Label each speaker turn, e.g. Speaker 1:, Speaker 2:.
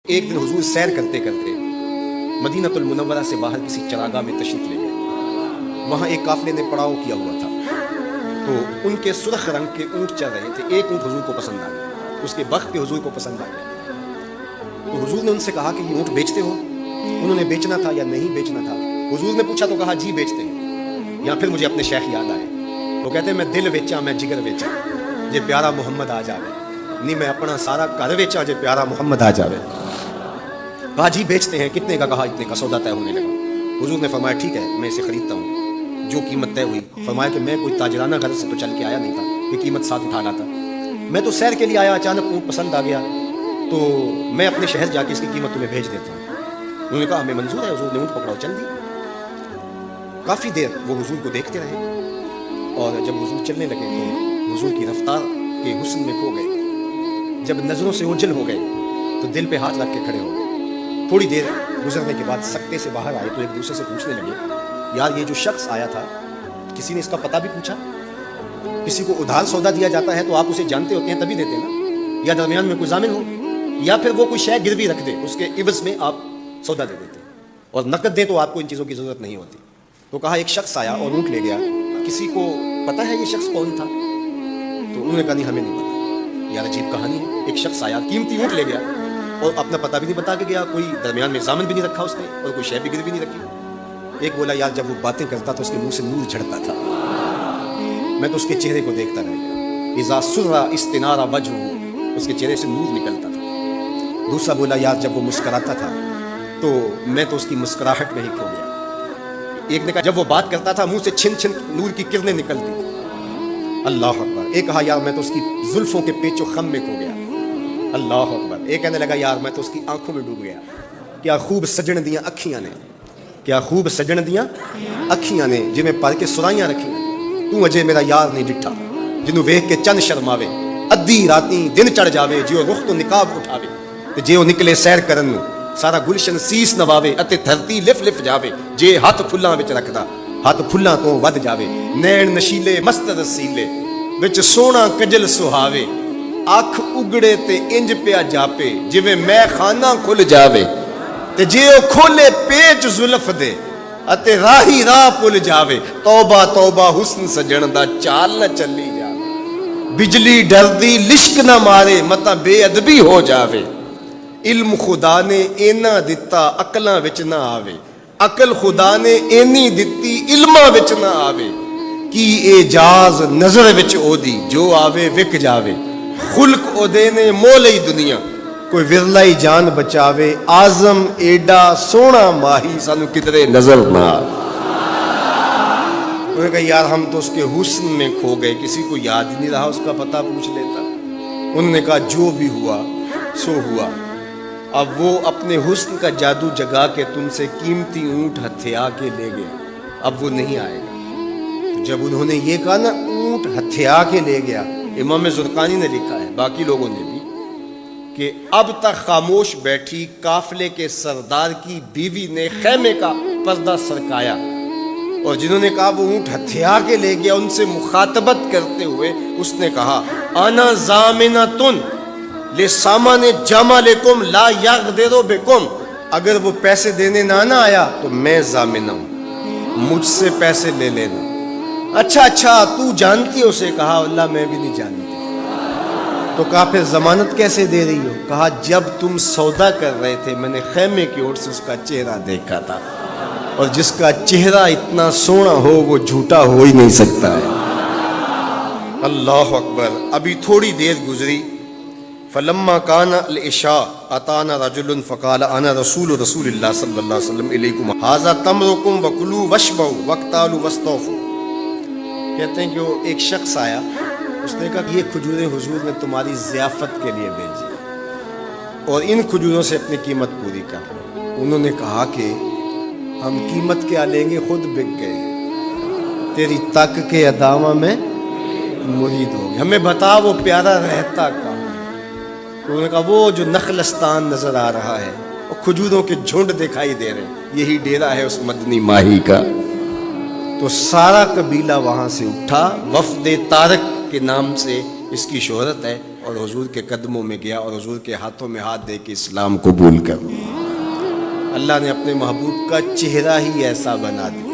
Speaker 1: ایک دن حضور سیر کرتے کرتے مدینہ المنورہ سے باہر کسی چراگاہ میں تشریف لے گئے. وہاں ایک قافلے نے پڑاؤ کیا ہوا تھا، تو ان کے سرخ رنگ کے اونٹ چل رہے تھے. ایک اونٹ حضور کو پسند آ گیا، اس کے بخت پہ حضور کو پسند آ گیا. تو حضور نے ان سے کہا کہ یہ اونٹ بیچتے ہو؟ انہوں نے بیچنا تھا یا نہیں بیچنا تھا. حضور نے پوچھا تو کہا جی بیچتے ہیں. یا پھر مجھے اپنے شیخ یاد آئے، وہ کہتے ہیں میں دل ویچا میں جگر ویچا جے پیارا محمد آ جاوے، نہیں میں اپنا سارا گھر ویچا جے پیارا محمد آ جاوے. کہا جی بیچتے ہیں. کتنے کا؟ کہا اتنے کا. سودا طے ہونے لگا. حضور نے فرمایا ٹھیک ہے میں اسے خریدتا ہوں. جو قیمت طے ہوئی. فرمایا کہ میں کوئی تاجرانہ غرض سے تو چل کے آیا نہیں تھا کہ قیمت ساتھ اٹھا لاتا. میں تو سیر کے لیے آیا، اچانک اونٹ پسند آ گیا تو میں اپنے شہر جا کے اس کی قیمت تمہیں بھیج دیتا ہوں. انہوں نے کہا ہمیں منظور ہے. حضور نے اونٹ پکڑا چل دی. کافی دیر وہ حضور کو دیکھتے رہے، اور جب حضور چلنے لگے تو حضور کی رفتار کے حسن میں کھو گئے. جب نظروں سے اوجھل ہو گئے تو دل پہ ہاتھ رکھ کے کھڑے ہو گئے. تھوڑی دیر گزرنے کے بعد سکتے سے باہر آئے تو ایک دوسرے سے پوچھنے لگے یار یہ جو شخص آیا تھا کسی نے اس کا پتہ بھی پوچھا؟ کسی کو ادھار سودا دیا جاتا ہے تو آپ اسے جانتے ہوتے ہیں تبھی دیتے نا، یا درمیان میں کوئی ضامن ہو، یا پھر وہ کوئی شے گروی رکھ دے اس کے عوض میں آپ سودا دے دیتے، اور نقد دے تو آپ کو ان چیزوں کی ضرورت نہیں ہوتی. تو کہا ایک شخص آیا اور اونٹ لے گیا، کسی کو پتہ ہے یہ شخص کون تھا؟ تو انہوں نے کہا نہیں ہمیں نہیں پتا. یار عجیب کہانی ہے، ایک شخص آیا قیمتی اونٹ لے گیا اور اپنا پتہ بھی نہیں بتا کے گیا، کوئی درمیان میں ضامن بھی نہیں رکھا اس نے، اور کوئی شے بھی گروی نہیں رکھی. ایک بولا یار جب وہ باتیں کرتا تو اس کے منہ سے نور جھڑتا تھا، میں تو اس کے چہرے کو دیکھتا رہ گیا. اذا سرا استنارا وجهه، اس کے چہرے سے نور نکلتا تھا. دوسرا بولا یار جب وہ مسکراتا تھا تو میں تو اس کی مسکراہٹ میں ہی کھو گیا. ایک نے کہا جب وہ بات کرتا تھا منہ سے چھن چھن نور کی کرنیں نکلتی تھی. اللہ اکبر. ایک کہا یار میں تو اس کی زلفوں کے پیچ و خم میں کھو گیا. اللہ اکبر. ایک کہنے لگا یار میں تو اس کی آنکھوں میں ڈوب گیا. کیا خوب سجن دیاں اکھیاں نے، کیا خوب سجن دیاں اکھیاں نے جویں پر کے سرائیاں رکھیاں. تو اجے میرا یار نہیں ڈٹھا جنوں ویکھ کے چن شرماوے. ادھی راتی دن چڑھ جاوے جیو رخ تو نقاب اٹھاوے، تے جے او نکلے سیر کرن نوں سارا گلشن سیس نواوے اتے دھرتی لف لف جاوے. جے ہاتھ پھلاں وچ رکھدا ہاتھ پھلاں تو ود جاوے. نین نشیلے مست رسیلے وچ سونا کجل سہاوے. اکھ اگڑے تے انج پیا جاپے جویں میں خانہ کھل جاوے. تے جے او کھولے پیچ زلف دے اتے راہی راہ پل جاوے. توبہ توبہ حسن سجن دا چال نہ چلی جاوے. بجلی ڈردی لشک نہ مارے متا بے ادبی ہو جاوے. علم خدا نے اینا دتا عقلاں وچ نہ آوے. عقل خدا نے اینی دتی علماں وچ نہ آوے. کی اعجاز نظر وچ او دی جو آوے وک جاوے. خلق او دے نے مولئی دنیا کوئی ورلائی جان بچاوے. آزم ایڈا سونا ماہی سانو کدرے نظر نہ آوے. انہوں نے کہا یار ہم تو اس کے حسن میں کھو گئے، کسی کو یاد ہی نہیں رہا اس کا پتہ پوچھ لیتا. انہوں نے کہا جو بھی ہوا سو ہوا. اب وہ اپنے حسن کا جادو جگا کے تم سے قیمتی اونٹ ہتھیا کے لے گیا، اب وہ نہیں آئے گا. تو جب انہوں نے یہ کہا نا اونٹ ہتھیا کے لے گیا، امام زرقانی نے لکھا ہے باقی لوگوں نے بھی کہ اب تک خاموش بیٹھی قافلے کے سردار کی بیوی نے خیمے کا پردہ سرکایا، اور جنہوں نے کہا وہ اونٹ ہتھیا کے لے گیا ان سے مخاطبت کرتے ہوئے اس نے کہا انا ضامنۃ لسامان جمالکم لا یغدر بکم. اگر وہ پیسے دینے نہ آیا تو میں ضامن ہوں، مجھ سے پیسے لے لینا. اچھا تو جانتی ہو؟ اسے کہا اللہ میں بھی نہیں جانتی. تو کہا پھر ضمانت کیسے دے رہی ہو؟ کہا جب تم سودا کر رہے تھے میں نے خیمے کی اوٹ سے اس کا چہرہ دیکھا تھا، اور جس کا چہرہ اتنا سونا ہو وہ جھوٹا ہو ہی نہیں سکتا ہے. اللہ اکبر. ابھی تھوڑی دیر گزری. فلما کان العشاء اتانا رجل فقال انا رسول اللہ صلی اللہ علیہ وسلم الیکم ھذا تمرکم وکلوا واشبعوا واقتالوا واستوفوا. کہتے ہیں کہ وہ ایک شخص آیا، اس نے کہا یہ کھجوریں حضور نے تمہاری ضیافت کے لیے بھیجی اور ان کھجوروں سے اپنی قیمت پوری کر. انہوں نے کہا کہ ہم قیمت کیا لیں گے، خود بک گئے، تیری تک کے ادامہ میں مرید ہو گئے، ہمیں بتا وہ پیارا رہتا کہاں. انہوں نے کہا وہ جو نخلستان نظر آ رہا ہے، وہ کھجوروں کے جھنڈ دکھائی دے رہے ہیں، یہی ڈیرا ہے اس مدنی ماہی کا. تو سارا قبیلہ وہاں سے اٹھا. وفد طارق کے نام سے اس کی شہرت ہے، اور حضور کے قدموں میں گیا اور حضور کے ہاتھوں میں ہاتھ دے کے اسلام قبول کر. اللہ نے اپنے محبوب کا چہرہ ہی ایسا بنا دیا.